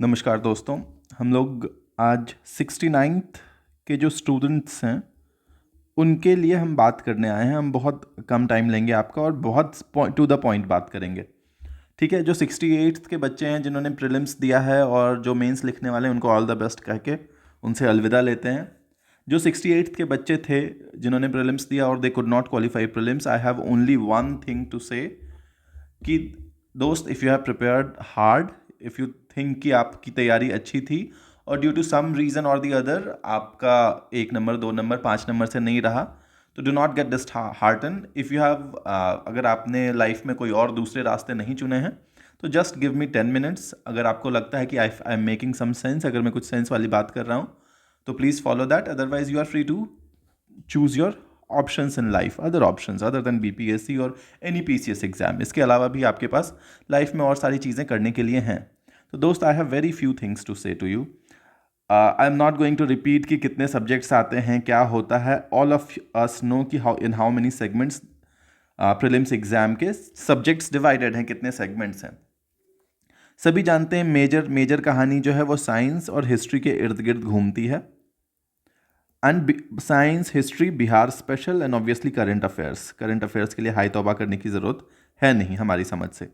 नमस्कार दोस्तों। हम लोग आज 69th के जो स्टूडेंट्स हैं उनके लिए हम बात करने आए हैं। हम बहुत कम टाइम लेंगे आपका और बहुत टू द पॉइंट बात करेंगे। ठीक है, जो 68th के बच्चे हैं जिन्होंने प्रीलिम्स दिया है और जो मेंस लिखने वाले हैं उनको ऑल द बेस्ट कह के उनसे अलविदा लेते हैं। जो 68th के बच्चे थे जिन्होंने प्रीलिम्स दिया और they could not qualify prelims, I have only one thing to say कि दोस्त, if you have prepared hard, if you think कि आपकी तैयारी अच्छी थी और ड्यू टू सम रीज़न और दी अदर आपका 1 नंबर 2 नंबर 5 नंबर से नहीं रहा, तो do not get disheartened. If you have अगर आपने लाइफ में कोई और दूसरे रास्ते नहीं चुने हैं तो जस्ट गिव मी 10 मिनट्स। अगर आपको लगता है कि I am making some sense, अगर मैं कुछ सेंस वाली बात कर रहा हूँ तो please follow that, otherwise you are free to choose your options in life, other options other than BPSC और एनी पीसीएस एग्जाम। इसके अलावा भी आपके पास लाइफ में और सारी चीज़ें करने के लिए हैं। तो दोस्त, I have very few things to say to you. I am not going to repeat कि कितने सब्जेक्ट्स आते हैं, क्या होता है। ऑल ऑफ अस नो कि how many segments prelims exam के सब्जेक्ट्स डिवाइडेड हैं, कितने सेगमेंट्स हैं। सभी जानते हैं मेजर कहानी जो है वो साइंस और हिस्ट्री के इर्द गिर्द घूमती है। And science, history, Bihar special and obviously current affairs के लिए हाई तौबा करने की ज़रूरत है नहीं हमारी समझ से।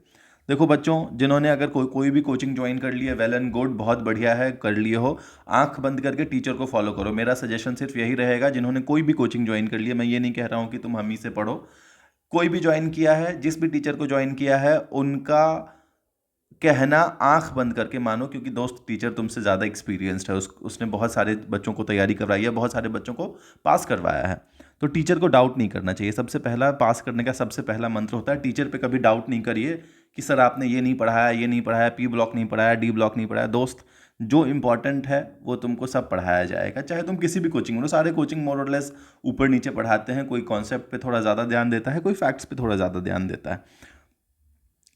देखो बच्चों, जिन्होंने अगर कोई भी कोचिंग ज्वाइन कर लिया, वेल एंड गुड, बहुत बढ़िया है, कर लिए हो। आंख बंद करके टीचर को फॉलो करो। मेरा सजेशन सिर्फ यही रहेगा, जिन्होंने कोई भी कोचिंग ज्वाइन कर लिया, मैं ये नहीं कह रहा हूँ कि तुम हम ही से पढ़ो। कोई भी ज्वाइन किया है, जिस भी टीचर को ज्वाइन किया है, उनका कहना आंख बंद करके मानो, क्योंकि दोस्त टीचर तुमसे ज़्यादा एक्सपीरियंस्ड है। उसने बहुत सारे बच्चों को तैयारी करवाई है, बहुत सारे बच्चों को पास करवाया है। तो टीचर को डाउट नहीं करना चाहिए। सबसे पहला पास करने का सबसे पहला मंत्र होता है, टीचर पे कभी डाउट नहीं करिए कि सर आपने ये नहीं पढ़ाया, ये नहीं पढ़ाया, पी ब्लॉक नहीं पढ़ाया, डी ब्लॉक नहीं पढ़ाया। दोस्त, जो इंपॉर्टेंट है वो तुमको सब पढ़ाया जाएगा, चाहे तुम किसी भी कोचिंग में। सारे कोचिंग मोर और लेस ऊपर नीचे पढ़ाते हैं। कोई कॉन्सेप्ट पे थोड़ा ज़्यादा ध्यान देता है, कोई फैक्ट्स पे थोड़ा ज़्यादा ध्यान देता है।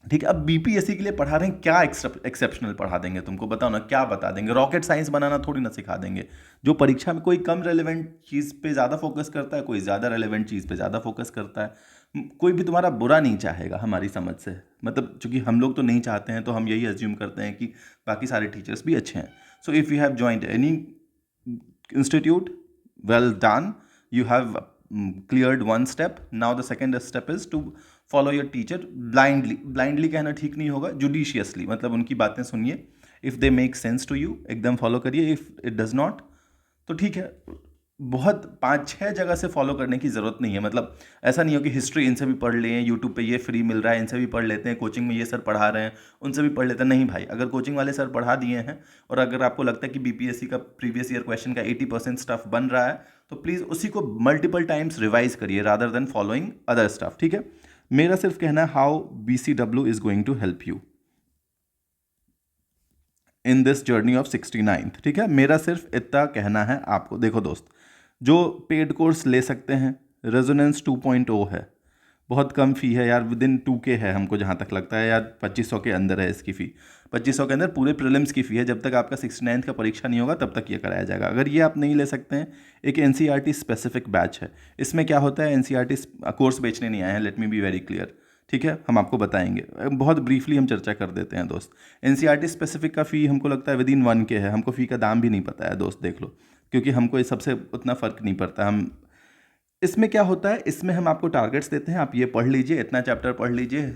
ठीक है, अब बीपीएससी के लिए पढ़ा रहे हैं, क्या एक्सेप्शनल पढ़ा देंगे तुमको? बताओ ना, क्या बता देंगे? रॉकेट साइंस बनाना थोड़ी ना सिखा देंगे। जो परीक्षा में कोई कम रेलेवेंट चीज़ पे ज़्यादा फोकस करता है, कोई ज़्यादा रेलेवेंट चीज़ पे ज़्यादा फोकस करता है। कोई भी तुम्हारा बुरा नहीं चाहेगा हमारी समझ से। मतलब चूंकि हम लोग तो नहीं चाहते हैं, तो हम यही अज्यूम करते हैं कि बाकी सारे टीचर्स भी अच्छे हैं। So if you have joint any institute, well done, you have cleared one step. Now the second step is to follow your teacher blindly कहना ठीक नहीं होगा, judiciously, मतलब उनकी बातें सुनिए। if they make sense to you एकदम follow करिए, if it does not तो ठीक है। बहुत 5-6 जगह से फॉलो करने की ज़रूरत नहीं है। मतलब ऐसा नहीं हो कि हिस्ट्री इनसे भी पढ़ लें, यूट्यूब पे ये फ्री मिल रहा है, इनसे भी पढ़ लेते हैं, कोचिंग में ये सर पढ़ा रहे हैं, उनसे भी पढ़ लेते हैं। नहीं भाई, अगर कोचिंग वाले सर पढ़ा दिए हैं और अगर आपको लगता है कि बीपीएससी का प्रीवियस ईयर क्वेश्चन का 80% स्टफ बन रहा है, तो प्लीज़ उसी को मल्टीपल टाइम्स रिवाइज करिए rather than following other stuff. ठीक है, मेरा सिर्फ कहना है how BCW is going to help you in this journey of 69th। ठीक है, मेरा सिर्फ इतना कहना है आपको। देखो दोस्त, जो पेड कोर्स ले सकते हैं, रेजोनेंस 2.0 है, बहुत कम फ़ी है यार, विदिन 2K है हमको जहाँ तक लगता है यार। 2500 के अंदर है इसकी फ़ी, 2500 के अंदर पूरे प्रीलिम्स की फ़ी है। जब तक आपका 69th का परीक्षा नहीं होगा तब तक ये कराया जाएगा। अगर ये आप नहीं ले सकते हैं, एक NCERT स्पेसिफिक बैच है। इसमें क्या होता है, NCERT कोर्स बेचने नहीं आए हैं, let me be very clear. ठीक है, हम आपको बताएंगे, बहुत ब्रीफली हम चर्चा कर देते हैं दोस्त। NCERT स्पेसिफिक का फ़ी हमको लगता है विदिन 1K है। हमको फ़ी का दाम भी नहीं पता है दोस्त, देख लो, क्योंकि हमको इस सबसे उतना फ़र्क नहीं पड़ता। हम इसमें क्या होता है, इसमें हम आपको टारगेट्स देते हैं, आप ये पढ़ लीजिए, इतना चैप्टर पढ़ लीजिए,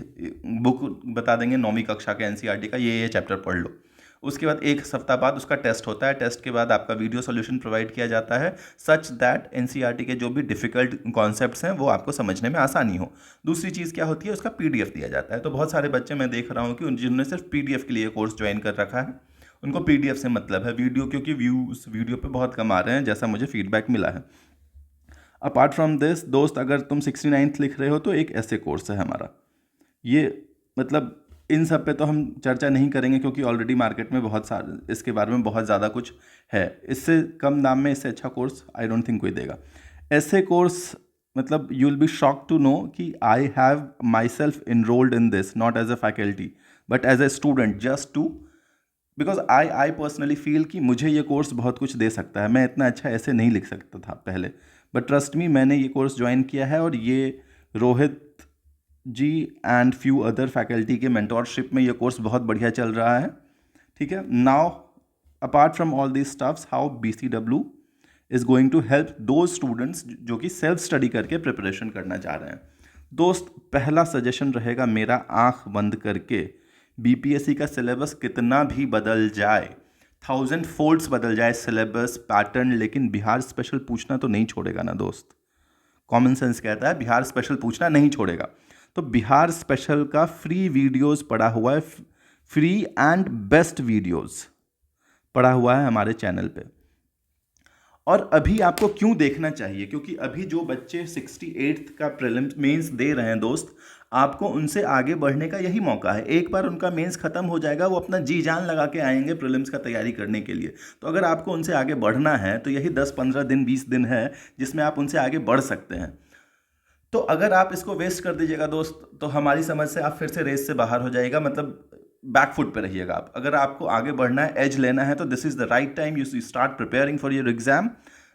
बुक बता देंगे 9वीं कक्षा के NCERT का, ये चैप्टर पढ़ लो। उसके बाद एक सप्ताह बाद उसका टेस्ट होता है। टेस्ट के बाद आपका वीडियो सॉल्यूशन प्रोवाइड किया जाता है, सच दैट NCERT के जो भी डिफिकल्ट कॉन्सेप्ट्स हैं वो आपको समझने में आसानी हो। दूसरी चीज़ क्या होती है, उसका PDF दिया जाता है। तो बहुत सारे बच्चे मैं देख रहा हूँ कि जिन्होंने सिर्फ PDF के लिए कोर्स ज्वाइन कर रखा है, उनको PDF से मतलब है, वीडियो, क्योंकि व्यूज़ वीडियो पे बहुत कम आ रहे हैं जैसा मुझे फीडबैक मिला है। अपार्ट फ्रॉम दिस दोस्त, अगर तुम 69th लिख रहे हो तो एक ऐसे कोर्स है हमारा। ये मतलब इन सब पे तो हम चर्चा नहीं करेंगे, क्योंकि ऑलरेडी मार्केट में बहुत सारे इसके बारे में बहुत ज़्यादा कुछ है। इससे कम दाम में इससे अच्छा कोर्स आई डोंट थिंक कोई देगा। ऐसे कोर्स मतलब you will be shock to know कि I have myself enrolled in this, not as a faculty but as a student, just to because I personally feel कि मुझे ये course बहुत कुछ दे सकता है। मैं इतना अच्छा ऐसे नहीं लिख सकता था पहले, बट ट्रस्ट मी, मैंने ये कोर्स ज्वाइन किया है और ये रोहित जी एंड फ्यू अदर फैकल्टी के मेंटोरशिप में ये कोर्स बहुत बढ़िया चल रहा है। ठीक है। Now apart from all this stuffs, how BCW is going to help those students जो कि सेल्फ स्टडी करके प्रिपरेशन करना चाह रहे हैं। दोस्त, पहला सजेशन रहेगा मेरा, आंख बंद करके BPSC का सिलेबस कितना भी बदल जाए, 1000 फोल्ड्स बदल जाए सिलेबस पैटर्न, लेकिन बिहार स्पेशल पूछना तो नहीं छोड़ेगा ना दोस्त। कॉमन सेंस कहता है बिहार स्पेशल पूछना नहीं छोड़ेगा। तो बिहार स्पेशल का फ्री वीडियोस पड़ा हुआ है, फ्री एंड बेस्ट वीडियोस पड़ा हुआ है हमारे चैनल पे। और अभी आपको क्यों देखना चाहिए, क्योंकि अभी जो बच्चे 68th का प्रीलिम्स मेंस दे रहे हैं दोस्त, आपको उनसे आगे बढ़ने का यही मौका है। एक बार उनका मेंस खत्म हो जाएगा, वो अपना जी जान लगा के आएंगे प्रीलिम्स का तैयारी करने के लिए। तो अगर आपको उनसे आगे बढ़ना है तो यही 10-15 दिन 20 दिन है जिसमें आप उनसे आगे बढ़ सकते हैं। तो अगर आप इसको वेस्ट कर दीजिएगा दोस्त, तो हमारी समझ से आप फिर से रेस से बाहर हो जाएगा, मतलब बैकफुट पे रहिएगा आप। अगर आपको आगे बढ़ना है, एज लेना है, तो this is the right time you start preparing for your exam.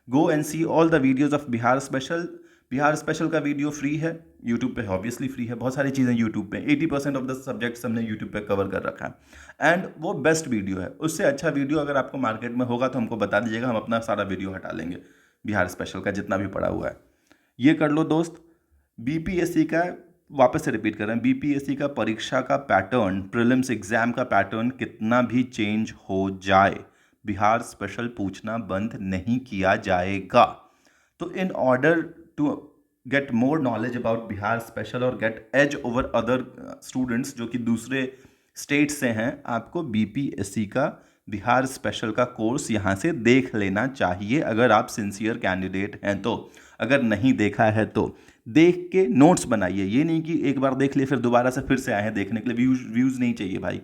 Go and see all the videos of Bihar special. Bihar special का वीडियो फ्री है यूट्यूब पे, ऑब्वियसली फ्री है, बहुत सारी चीज़ें यूट्यूब पे, 80% ऑफ द सब्जेक्ट्स हमने यूट्यूब पे कवर कर रखा है एंड वो बेस्ट वीडियो है। उससे अच्छा वीडियो अगर आपको मार्केट में होगा तो हमको बता दीजिएगा, हम अपना सारा वीडियो हटा लेंगे बिहार स्पेशल का जितना भी पड़ा हुआ है। ये कर लो दोस्त। BPSC का, वापस से रिपीट कर रहे हैं, BPSC का परीक्षा का पैटर्न, प्रीलिम्स एग्जाम का पैटर्न कितना भी चेंज हो जाए, बिहार स्पेशल पूछना बंद नहीं किया जाएगा। तो in order to get more knowledge about Bihar special और get edge over other students जो कि दूसरे स्टेट से हैं, आपको BPSC का बिहार स्पेशल का कोर्स यहाँ से देख लेना चाहिए अगर आप सिंसियर कैंडिडेट हैं तो। अगर नहीं देखा है तो देख के नोट्स बनाइए। ये नहीं कि एक बार देख लिए फिर दोबारा से फिर से आए हैं देखने के लिए, व्यूज़ नहीं चाहिए भाई।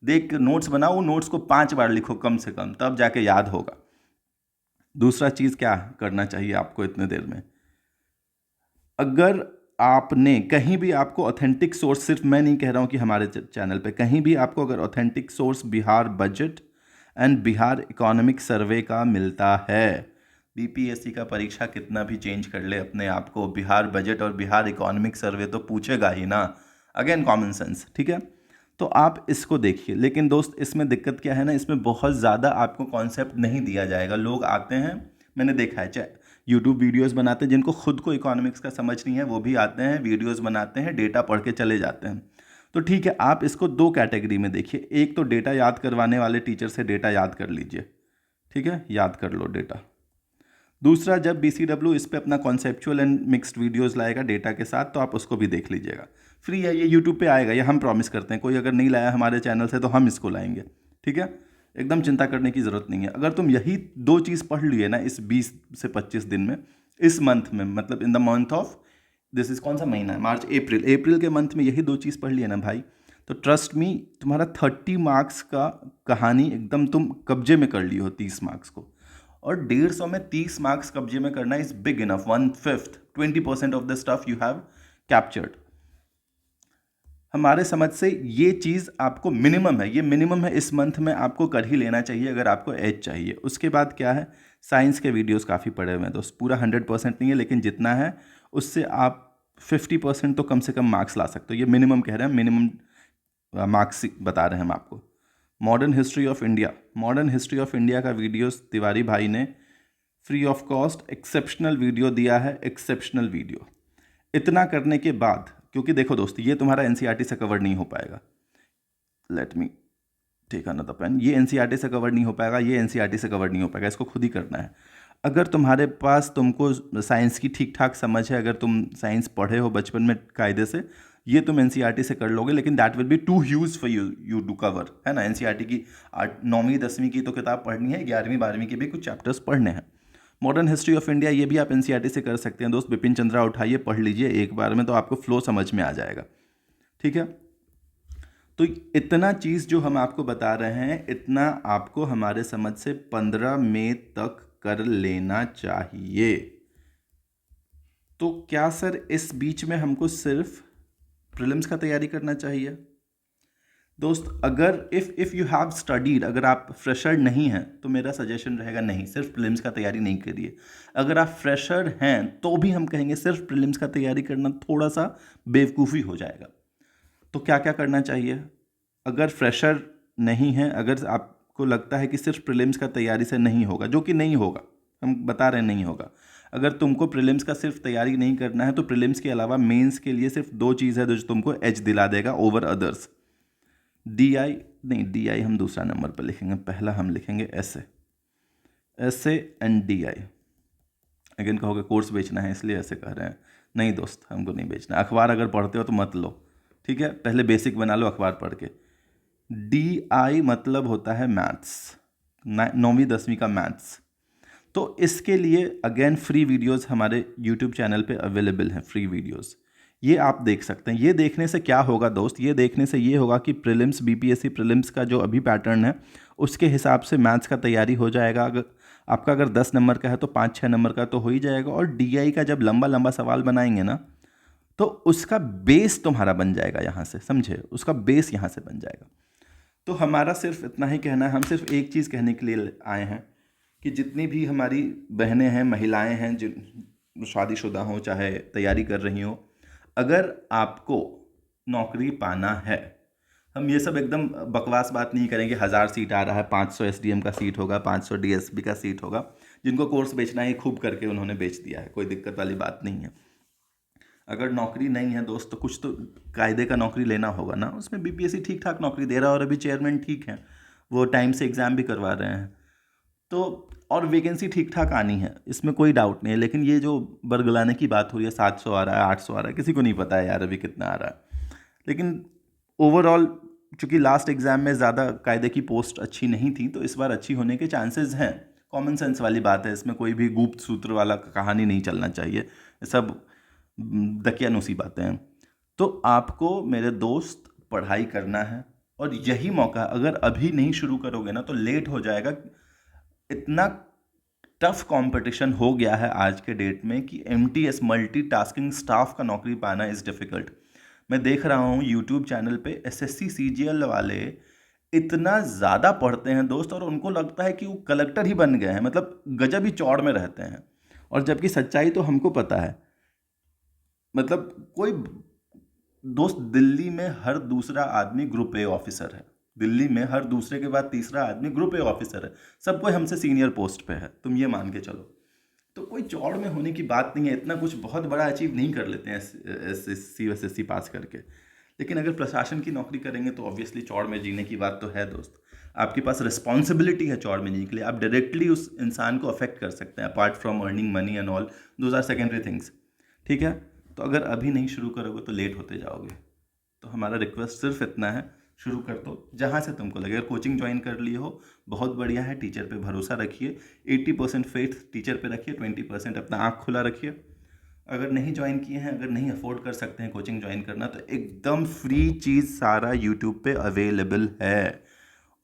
देख के नोट्स बनाओ, नोट्स को 5 बार लिखो कम से कम, तब जाके याद होगा। दूसरा चीज़ क्या करना चाहिए आपको इतने देर में, अगर आपने कहीं भी आपको ऑथेंटिक सोर्स, सिर्फ मैं नहीं कह रहा हूँ कि हमारे चैनल पे, कहीं भी आपको अगर authentic source Bihar budget and Bihar economic survey का मिलता है, BPSC का परीक्षा कितना भी चेंज कर ले अपने आप को, बिहार बजट और बिहार इकोनॉमिक सर्वे तो पूछेगा ही ना। अगेन कॉमन सेंस, ठीक है। तो आप इसको देखिए। लेकिन दोस्त इसमें दिक्कत क्या है ना, इसमें बहुत ज़्यादा आपको कॉन्सेप्ट नहीं दिया जाएगा। लोग आते हैं, मैंने देखा है, चाहे यूट्यूब वीडियोस बनाते हैं, जिनको खुद को इकोनॉमिक्स का समझ नहीं है वो भी आते हैं, वीडियोस बनाते हैं, डेटा पढ़ के चले जाते हैं। तो ठीक है, आप इसको 2 कैटेगरी में देखिए। एक तो डेटा याद करवाने वाले टीचर से डेटा याद कर लीजिए, ठीक है, याद कर लो डेटा। दूसरा, जब BCW इस पे अपना कॉन्सेप्चुअल एंड मिक्स्ड वीडियोस लाएगा डेटा के साथ, तो आप उसको भी देख लीजिएगा। फ्री है, ये यूट्यूब पे आएगा, ये हम प्रॉमिस करते हैं। कोई अगर नहीं लाया हमारे चैनल से तो हम इसको लाएंगे, ठीक है। एकदम चिंता करने की ज़रूरत नहीं है। अगर तुम यही 2 चीज़ पढ़ लिए ना इस 20 से 25 दिन में, इस मंथ में, मतलब in the month of, this is कौन सा महीना है, मार्च अप्रैल के मंथ में यही 2 चीज़ पढ़ लिए ना भाई, तो ट्रस्ट मी, तुम्हारा 30 मार्क्स का कहानी एकदम तुम कब्जे में कर ली हो 30 मार्क्स को। और 150 में 30 मार्क्स कब्जे में करना is big enough. 1/5 20% of the stuff you have captured. हमारे समझ से ये चीज़ आपको मिनिमम है, ये मिनिमम है, इस मंथ में आपको कर ही लेना चाहिए अगर आपको एज चाहिए। उसके बाद क्या है, साइंस के वीडियोस काफ़ी पड़े हुए हैं दोस्त, पूरा 100% नहीं है, लेकिन जितना है उससे आप 50% तो कम से कम मार्क्स ला सकते हो। ये मिनिमम कह रहे हैं, मिनिमम मार्क्स बता रहे हैं हम आपको। Modern history of India, modern history of India का वीडियोस तिवारी भाई ने free of cost exceptional video दिया है, एक्सेप्शनल वीडियो। इतना करने के बाद, क्योंकि देखो दोस्त, ये तुम्हारा NCERT से कवर नहीं हो पाएगा, let me take another pen, ये NCERT से कवर नहीं हो पाएगा, ये NCERT से कवर नहीं हो पाएगा, इसको खुद ही करना है। अगर तुम्हारे पास, तुमको साइंस की ठीक ठाक समझ है, अगर तुम साइंस पढ़े हो बचपन में कायदे से, ये तुम NCERT से कर लोगे, लेकिन that will be too huge for you to cover, है ना। NCERT की 9वीं 10वीं की तो किताब पढ़नी है, 11वीं 12वीं के भी कुछ चैप्टर्स पढ़ने हैं। मॉडर्न हिस्ट्री ऑफ इंडिया, ये भी आप NCERT से कर सकते हैं दोस्त। बिपिन चंद्रा उठाइए, पढ़ लीजिए एक बार में, तो आपको फ्लो समझ में आ जाएगा, ठीक है। तो इतना चीज़ जो हम आपको बता रहे हैं, इतना आपको हमारे समझ से 15 मई तक कर लेना चाहिए। तो क्या सर इस बीच में हमको सिर्फ प्रीलिम्स का तैयारी करना चाहिए? दोस्त, अगर इफ़ यू हैव स्टडीड, अगर आप फ्रेशर नहीं हैं तो मेरा सजेशन रहेगा नहीं, सिर्फ प्रीलिम्स का तैयारी नहीं करिए। अगर आप फ्रेशर हैं तो भी हम कहेंगे सिर्फ प्रीलिम्स का तैयारी करना थोड़ा सा बेवकूफ़ी हो जाएगा। तो क्या क्या करना चाहिए? अगर फ्रेशर नहीं है, अगर आपको लगता है कि सिर्फ प्रीलिम्स का तैयारी से नहीं होगा, जो कि नहीं होगा, हम बता रहे हैं नहीं होगा। अगर तुमको प्रीलिम्स का सिर्फ तैयारी नहीं करना है तो प्रीलिम्स के अलावा मेंस के लिए सिर्फ 2 चीज़ है जो तुमको एज दिला देगा ओवर अदर्स। DI नहीं, DI हम दूसरा नंबर पर लिखेंगे, पहला हम लिखेंगे ऐसे एंड DI। अगेन कहोगे कोर्स बेचना है इसलिए ऐसे कह रहे हैं, नहीं दोस्त, हमको नहीं बेचना। अखबार अगर पढ़ते हो तो मत लो, ठीक है, पहले बेसिक बना लो अखबार पढ़ के। DI मतलब होता है मैथ्स, 9वीं 10वीं का मैथ्स। तो इसके लिए अगेन फ्री वीडियोस हमारे यूट्यूब चैनल पे अवेलेबल हैं, फ्री वीडियोस, ये आप देख सकते हैं। ये देखने से क्या होगा दोस्त, ये देखने से ये होगा कि प्रीलिम्स, BPSC प्रीलिम्स का जो अभी पैटर्न है उसके हिसाब से मैथ्स का तैयारी हो जाएगा। अगर 10 नंबर का है तो 5-6 नंबर का तो हो ही जाएगा। और DI का जब लंबा लंबा सवाल बनाएंगे ना तो उसका बेस तुम्हारा बन जाएगा यहाँ से, समझे, उसका बेस यहाँ से बन जाएगा। तो हमारा सिर्फ इतना ही कहना है, हम सिर्फ एक चीज़ कहने के लिए आए हैं कि जितनी भी हमारी बहनें हैं, महिलाएं हैं, जिन शादीशुदा हों चाहे तैयारी कर रही हों, अगर आपको नौकरी पाना है, हम ये सब एकदम बकवास बात नहीं करेंगे 1000 सीट आ रहा है, 500 SDM का सीट होगा, 500 DSP का सीट होगा। जिनको कोर्स बेचना है खूब करके उन्होंने बेच दिया है, कोई दिक्कत वाली बात नहीं है। अगर नौकरी नहीं है दोस्त तो कुछ तो कायदे का नौकरी लेना होगा ना। उसमें BPSC ठीक ठाक नौकरी दे रहा है और अभी चेयरमैन ठीक है, वो टाइम से एग्ज़ाम भी करवा रहे हैं, तो और वैकेंसी ठीक ठाक आनी है, इसमें कोई डाउट नहीं है। लेकिन ये जो बरगलाने की बात हो रही है, 700 आ रहा है, 800 आ रहा है, किसी को नहीं पता है यार अभी कितना आ रहा है। लेकिन ओवरऑल चूँकि लास्ट एग्ज़ाम में ज़्यादा कायदे की पोस्ट अच्छी नहीं थी तो इस बार अच्छी होने के चांसेस हैं। कॉमन सेंस वाली बात है, इसमें कोई भी गुप्त सूत्र वाला कहानी नहीं चलना चाहिए, ये सब दकियानुसी बातें हैं। तो आपको मेरे दोस्त पढ़ाई करना है और यही मौका, अगर अभी नहीं शुरू करोगे ना तो लेट हो जाएगा। इतना टफ कंपटीशन हो गया है आज के डेट में कि MTS मल्टीटास्किंग स्टाफ का नौकरी पाना इज़ डिफ़िकल्ट। मैं देख रहा हूँ यूट्यूब चैनल पे SSC CGL वाले इतना ज़्यादा पढ़ते हैं दोस्त, और उनको लगता है कि वो कलेक्टर ही बन गए हैं, मतलब गजब ही चौड़ में रहते हैं। और जबकि सच्चाई तो हमको पता है, मतलब कोई दोस्त, दिल्ली में हर दूसरा आदमी ग्रुप A ऑफिसर है, दिल्ली में हर दूसरे के बाद तीसरा आदमी ग्रुप A ऑफिसर है, सब कोई हमसे सीनियर पोस्ट पे है, तुम ये मान के चलो। तो कोई चौड़ में होने की बात नहीं है, इतना कुछ बहुत बड़ा अचीव नहीं कर लेते हैं SSC पास करके। लेकिन अगर प्रशासन की नौकरी करेंगे तो ऑब्वियसली चौड़ में जीने की बात तो है दोस्त। आपके पास रिस्पॉन्सिबिलिटी है चौड़ में जीने के लिए, आप डायरेक्टली उस इंसान को अफेक्ट कर सकते हैं, apart from earning money and all, those are secondary things, ठीक है। तो अगर अभी नहीं शुरू करोगे तो लेट होते जाओगे। तो हमारा रिक्वेस्ट सिर्फ इतना है, शुरू कर दो जहाँ से तुमको लगे। अगर कोचिंग ज्वाइन कर लिए हो बहुत बढ़िया है, टीचर पे भरोसा रखिए, 80% फेथ टीचर पे रखिए, 20% अपना आँख खुला रखिए। अगर नहीं ज्वाइन किए हैं, अगर नहीं अफोर्ड कर सकते हैं कोचिंग ज्वाइन करना, तो एकदम फ्री चीज़ सारा यूट्यूब पे अवेलेबल है,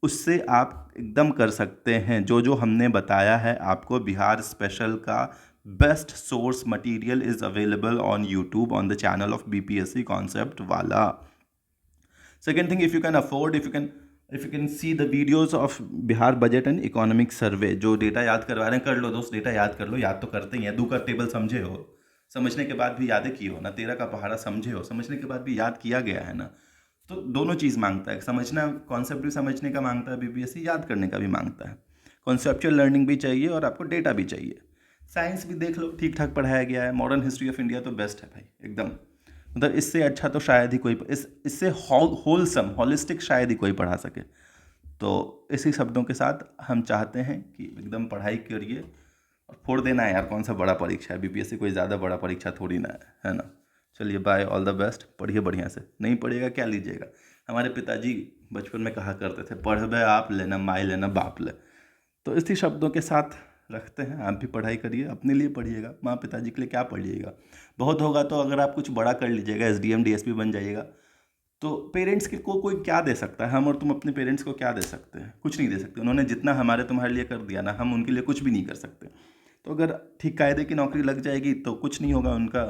उससे आप एकदम कर सकते हैं। जो जो हमने बताया है आपको, बिहार स्पेशल का best source material is available on YouTube on the channel of BPSC concept वाला। Second thing, if you can afford, if you can see the videos of Bihar budget and economic survey, जो data याद करवा रहे हैं कर लो दोस्त, data याद कर लो, याद तो करते ही हैं। 2 का टेबल समझे हो, समझने के बाद भी यादें किए हो ना, 13 का पहाड़ा समझे हो, समझने के बाद भी याद किया गया है ना। तो दोनों चीज़ मांगता है, समझना, कॉन्सेप्ट भी समझने का मांगता है BPSC, याद करने का भी मांगता है। कॉन्सेप्चुअल लर्निंग भी चाहिए और आपको डेटा भी चाहिए। साइंस भी देख लो, ठीक ठाक पढ़ाया गया है। मॉडर्न हिस्ट्री ऑफ इंडिया तो बेस्ट है भाई एकदम, मतलब इससे अच्छा तो शायद ही कोई, इससे होलसम हॉलिस्टिक शायद ही कोई पढ़ा सके। तो इसी शब्दों के साथ हम चाहते हैं कि एकदम पढ़ाई करिए और फोड़ देना है यार, कौन सा बड़ा परीक्षा है, BPSC कोई ज़्यादा बड़ा परीक्षा थोड़ी ना है ना। चलिए बाय, ऑल द बेस्ट, पढ़िए बढ़िया से। नहीं पढ़िएगा क्या लीजिएगा, हमारे पिताजी बचपन में कहा करते थे, पढ़बे आप लेना माई लेना बाप ले। तो इसी शब्दों के साथ रखते हैं, आप भी पढ़ाई करिए, अपने लिए पढ़िएगा, माँ पिताजी के लिए क्या पढ़िएगा। बहुत होगा तो अगर आप कुछ बड़ा कर लीजिएगा, SDM DSP बन जाइएगा, तो पेरेंट्स के को कोई क्या दे सकता है। हम और तुम अपने पेरेंट्स को क्या दे सकते हैं, कुछ नहीं दे सकते। उन्होंने जितना हमारे तुम्हारे लिए कर दिया ना, हम उनके लिए कुछ भी नहीं कर सकते। तो अगर ठीक कायदे की नौकरी लग जाएगी तो कुछ नहीं होगा, उनका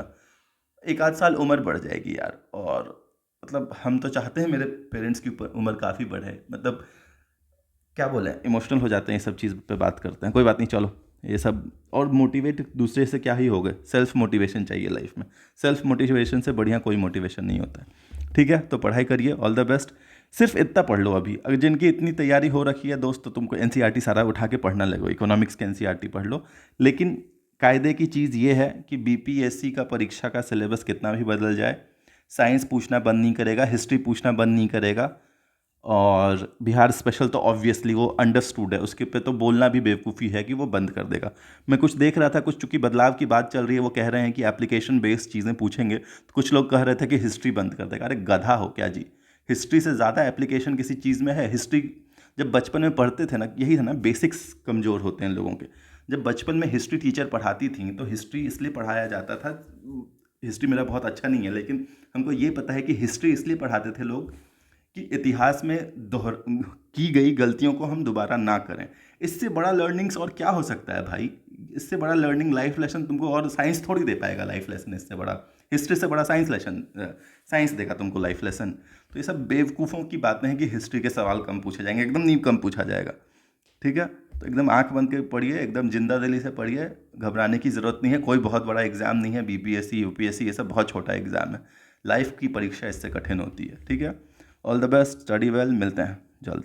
1 आध साल उम्र बढ़ जाएगी यार। और मतलब हम तो चाहते हैं मेरे पेरेंट्स की उम्र काफ़ी बढ़े, मतलब क्या बोले, इमोशनल हो जाते हैं ये सब चीज़ पे बात करते हैं। कोई बात नहीं, चलो ये सब, और मोटिवेट दूसरे से क्या ही हो गए, सेल्फ मोटिवेशन चाहिए लाइफ में। सेल्फ मोटिवेशन से बढ़िया कोई मोटिवेशन नहीं होता है, ठीक है। तो पढ़ाई करिए, ऑल द बेस्ट। सिर्फ इतना पढ़ लो अभी। अगर जिनकी इतनी तैयारी हो रखी है दोस्त, तो तुमको एनसीईआरटी सारा उठा के पढ़ना लगो, इकोनॉमिक्स के एनसीईआरटी पढ़ लो। लेकिन कायदे की चीज़ ये है कि बीपीएससी का परीक्षा का सिलेबस कितना भी बदल जाए, साइंस पूछना बंद नहीं करेगा, हिस्ट्री पूछना बंद नहीं करेगा। और बिहार स्पेशल तो ऑब्वियसली वो अंडरस्टूड है, उसके पे तो बोलना भी बेवकूफ़ी है कि वो बंद कर देगा। मैं कुछ देख रहा था, कुछ चूंकि बदलाव की बात चल रही है, वो कह रहे हैं कि एप्लीकेशन बेस्ड चीज़ें पूछेंगे, तो कुछ लोग कह रहे थे कि हिस्ट्री बंद कर देगा। अरे गधा हो क्या जी, हिस्ट्री से ज़्यादा एप्लीकेशन किसी चीज़ में है? हिस्ट्री जब बचपन में पढ़ते थे ना, यही है ना, बेसिक्स कमज़ोर होते हैं लोगों के। जब बचपन में हिस्ट्री टीचर पढ़ाती थी तो हिस्ट्री इसलिए पढ़ाया जाता था, हिस्ट्री मेरा बहुत अच्छा नहीं है लेकिन हमको ये पता है कि हिस्ट्री इसलिए पढ़ाते थे लोग कि इतिहास में दोहर की गई गलतियों को हम दोबारा ना करें। इससे बड़ा लर्निंग्स और क्या हो सकता है भाई? इससे बड़ा लर्निंग लाइफ लेसन तुमको और साइंस थोड़ी दे पाएगा लाइफ लेसन। इससे बड़ा हिस्ट्री से बड़ा साइंस लेसन, साइंस देगा तुमको लाइफ लेसन। तो ये सब बेवकूफ़ों की बातें हैं कि हिस्ट्री के सवाल कम पूछे जाएंगे, एकदम नहीं कम पूछा जाएगा। ठीक है, तो एकदम आंख बंद के पढ़िए, एकदम जिंदा दिली से पढ़िए, घबराने की ज़रूरत नहीं है। कोई बहुत बड़ा एग्ज़ाम नहीं है, बीपीएससी यूपीएससी ये सब बहुत छोटा एग्ज़ाम है। लाइफ की परीक्षा इससे कठिन होती है। ठीक है, all the best, study well, मिलते हैं जल्द।